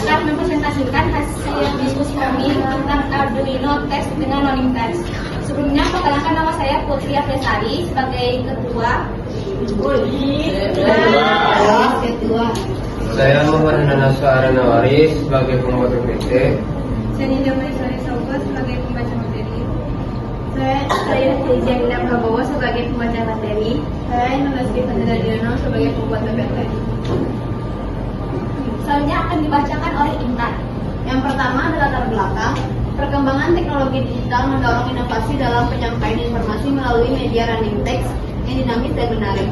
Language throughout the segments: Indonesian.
akan mempresentasikan hasil diskusi kami tentang Arduino Text dengan Running Text. Sebelumnya, perkenalkan nama saya Putri Aflesari sebagai ketua. Saya Muhammad Hanasa Aranawari sebagai pembuat PPT. Saya Ninja Marisari Sobat sebagai pembaca materi. Saya Rizana Prabowo sebagai pembaca materi. Saya Nurasti Fadladiono sebagai pembuat PPT. Selanjutnya akan dibacakan oleh Intan. Yang pertama adalah latar belakang. Perkembangan teknologi digital mendorong inovasi dalam penyampaian informasi melalui media running text yang dinamis dan menarik.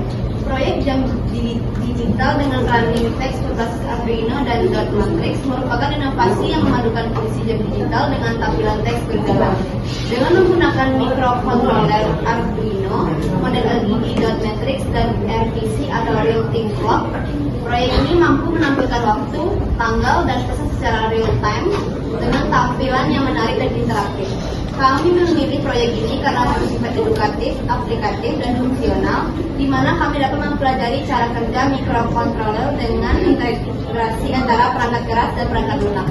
Proyek jam digital dengan running text berbasis Arduino dan dot matrix merupakan inovasi yang memadukan fungsi jam digital dengan tampilan teks berjalan. Dengan menggunakan microcontroller Arduino, model LED dot matrix dan RTC atau Real Time Clock, proyek ini mampu menampilkan waktu, tanggal, dan pesan secara real time dengan tampilan yang menarik dan interaktif. Kami memilih proyek ini karena bersifat edukatif, aplikatif, dan fungsional, di mana kami dapat mempelajari cara kerja microcontroller dengan integrasi antara perangkat keras dan perangkat lunak.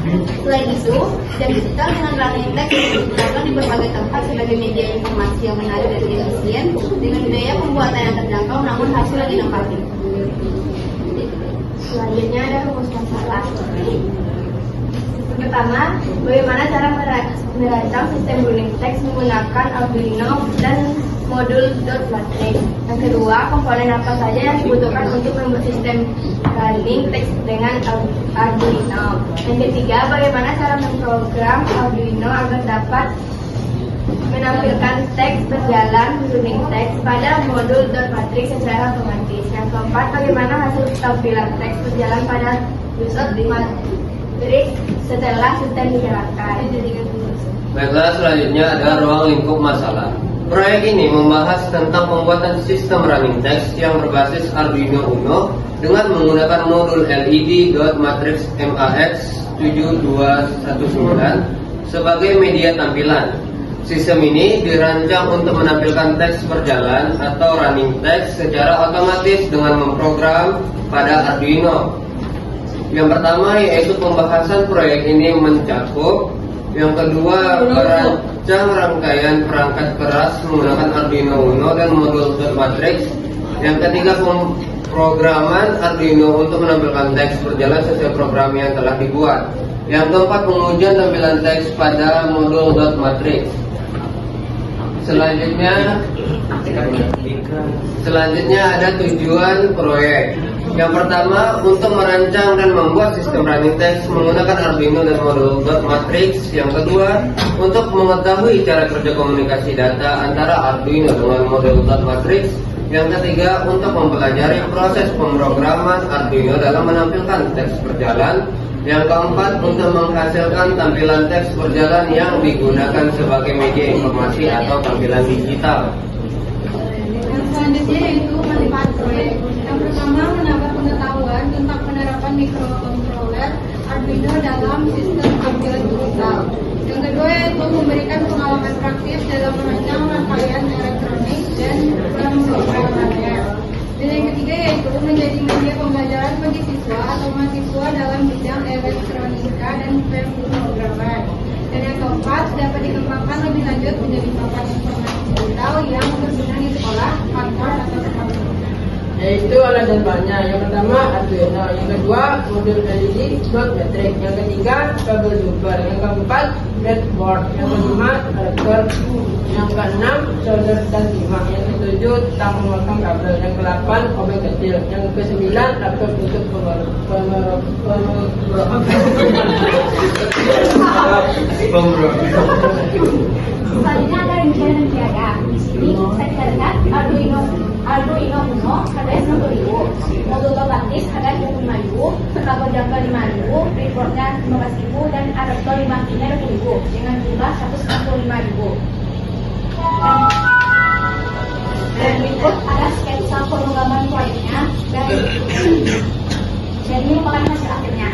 Selain itu, jam digital dengan running text digunakan di berbagai tempat sebagai media informasi yang menarik dan efisien, dengan biaya pembuatan yang terjangkau namun hasil yang inovatif. Selanjutnya ada rumus masalah. Pertama, bagaimana cara merancang sistem running text menggunakan Arduino dan modul dot matrix. Yang kedua, komponen apa saja yang dibutuhkan untuk membuat sistem running text dengan Arduino. Yang ketiga, bagaimana cara memprogram Arduino agar dapat menampilkan teks berjalan running text pada modul dot matrix secara otomatis. Yang keempat, bagaimana hasil tampilan teks berjalan pada dot matrix setelah sistem dijalankan. Baiklah, selanjutnya ada ruang lingkup masalah. Proyek ini membahas tentang pembuatan sistem running text yang berbasis Arduino Uno dengan menggunakan modul LED dot matrix MAX 7219 sebagai media tampilan. Sistem ini dirancang untuk menampilkan teks berjalan atau running text secara otomatis dengan memprogram pada Arduino. Yang pertama yaitu pembahasan proyek ini mencakup. Yang kedua, merancang rangkaian perangkat keras menggunakan Arduino Uno dan modul dot matrix. Yang ketiga, pemrograman Arduino untuk menampilkan teks berjalan sesuai program yang telah dibuat. Yang keempat, pengujian tampilan teks pada modul dot matrix. Selanjutnya ada tujuan proyek. Yang pertama, untuk merancang dan membuat sistem running text menggunakan Arduino dan modul dot matrix. Yang kedua, untuk mengetahui cara kerja komunikasi data antara Arduino dengan modul dot matrix. Yang ketiga, untuk mempelajari proses pemrograman Arduino dalam menampilkan teks berjalan. Yang keempat, untuk menghasilkan tampilan teks berjalan yang digunakan sebagai media informasi atau tampilan digital. Yang selanjutnya yaitu manfaat proyek. Yang pertama, menambah pengetahuan tentang penerapan microcontroller Arduino dalam sistem tampilan digital. Yang kedua yaitu memberikan pengalaman praktis dalam merancang rangkaian elektronik dan memprogramannya. Dan yang ketiga yaitu menjadi media pembelajaran bagi siswa atau mahasiswa dalam bidang elektronika dan pemrograman. Dan yang keempat, dapat dikembangkan lebih lanjut menjadi papan informasi digital yang berguna di sekolah, kantor, atau tempat kerja. Yaitu alat dan bahannya. Yang pertama Arduino, yang kedua modul LED dot matrix, yang ketiga kabel jumper, yang keempat breadboard, yang kelima adapter, yang keenam solder dan timah, yang ketujuh tang memotong kabel, yang kedelapan obeng kecil, yang kesembilan laptop untuk Selanjutnya ada rincian dan biaya. Di sini saya lihat Arduino Uno harganya 90.000, modul dot matrix harganya 25.000, kabel jangkau 5.000, breadboardnya 15.000, dan adaptor 5-nya 20.000 dengan jumlah 145.000. Dan berikut ada sketsa pengembangan proyeknya dan ini merupakan hasil akhirnya.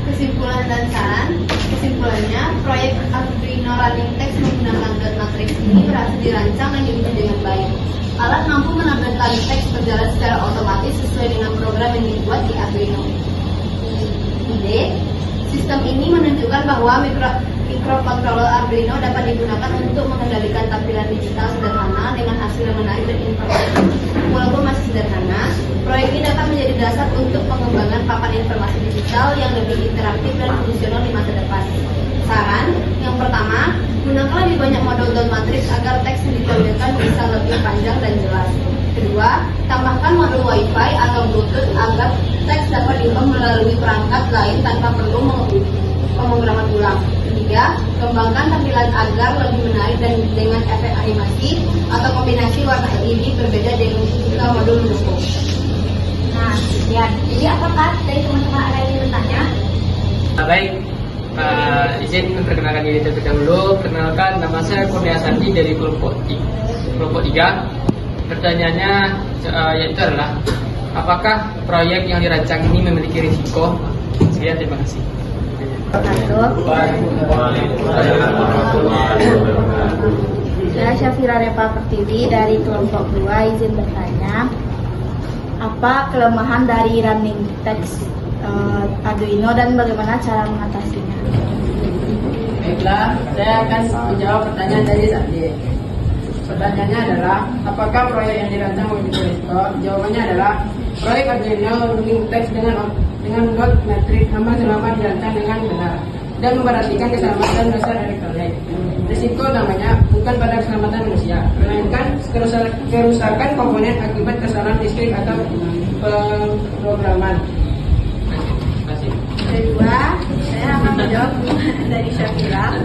Kesimpulan dan saran. Kesimpulannya, proyek Arduino running text menggunakan dot matrix ini berhasil dirancang dan diuji dengan baik. Alat mampu menampilkan teks berjalan secara otomatis sesuai dengan program yang dibuat di Arduino. bahwa microcontroller Arduino dapat digunakan untuk mengendalikan tampilan digital sederhana dengan hasil yang menarik dan informatif. Walaupun masih sederhana, proyek ini dapat menjadi dasar untuk pengembangan papan informasi digital yang lebih interaktif dan fungsional di masa depan. Saran, yang pertama, gunakan lebih banyak modul dot matrix agar teks yang ditampilkan bisa lebih panjang dan jelas. Kedua, tambahkan modul Wi-Fi atau Bluetooth agar teks dapat diunduh melalui perangkat lain tanpa perlu pemrograman ulang. Ketiga, kembangkan tampilan agar lebih menarik dan dengan efek animasi atau kombinasi warna LED berbeda dengan jika modul mendukung. Nah, sekian. Jadi apakah dari teman-teman ada yang bertanya? Baik, izin memperkenalkan diri terlebih dahulu. Perkenalkan, nama saya Kurnia Sandi dari kelompok 3. Pertanyaannya yaitu adalah, apakah proyek yang dirancang ini memiliki risiko? Sekian, terima kasih. Saya Syafira Repa Pertiwi dari kelompok 2 izin bertanya, apa kelemahan dari running text Arduino dan bagaimana cara mengatasinya? Baiklah, saya akan menjawab pertanyaan dari Sandi. Pertanyaannya adalah, apakah proyek yang dirancang memiliki risiko? Jawabannya adalah, proyek Arduino running text dengan dot matrix aman selama dirancang dengan benar dan memperhatikan keselamatan dasar elektronik. Risiko namanya bukan pada keselamatan manusia, melainkan kerusakan komponen akibat kesalahan listrik atau pemrograman. Kedua, saya akan menjawab dari Syafira.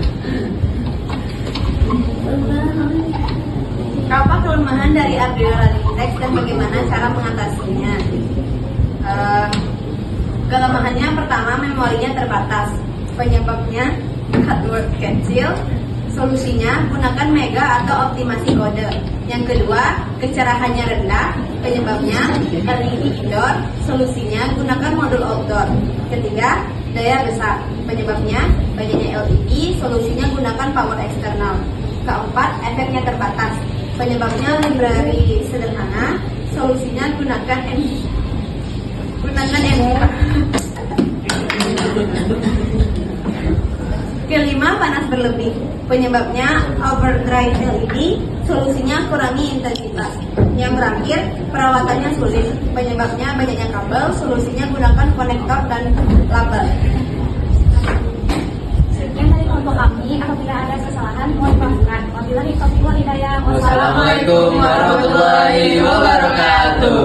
Apa kelemahan dari Arduino running text dan bagaimana cara mengatasinya? Kelemahannya pertama, memorinya terbatas. Penyebabnya hardware kecil. Solusinya gunakan mega atau optimasi kode. Yang kedua, kecerahannya rendah. Penyebabnya LED indoor. Solusinya gunakan modul outdoor. Ketiga, daya besar. Penyebabnya banyaknya LED. Solusinya gunakan power eksternal. Keempat, efeknya terbatas. Penyebabnya library sederhana. Solusinya gunakan MK. Kelima, panas berlebih. Penyebabnya overdrive LED. Solusinya kurangi intensitas. Yang terakhir, perawatannya sulit. Penyebabnya banyaknya kabel. Solusinya gunakan konektor dan label. Sekian dari kelompok kami. Apabila ada kesalahan, mohon dimaafkan. Wabillahi taufiq wal hidayah. Wassalamualaikum warahmatullahi wabarakatuh.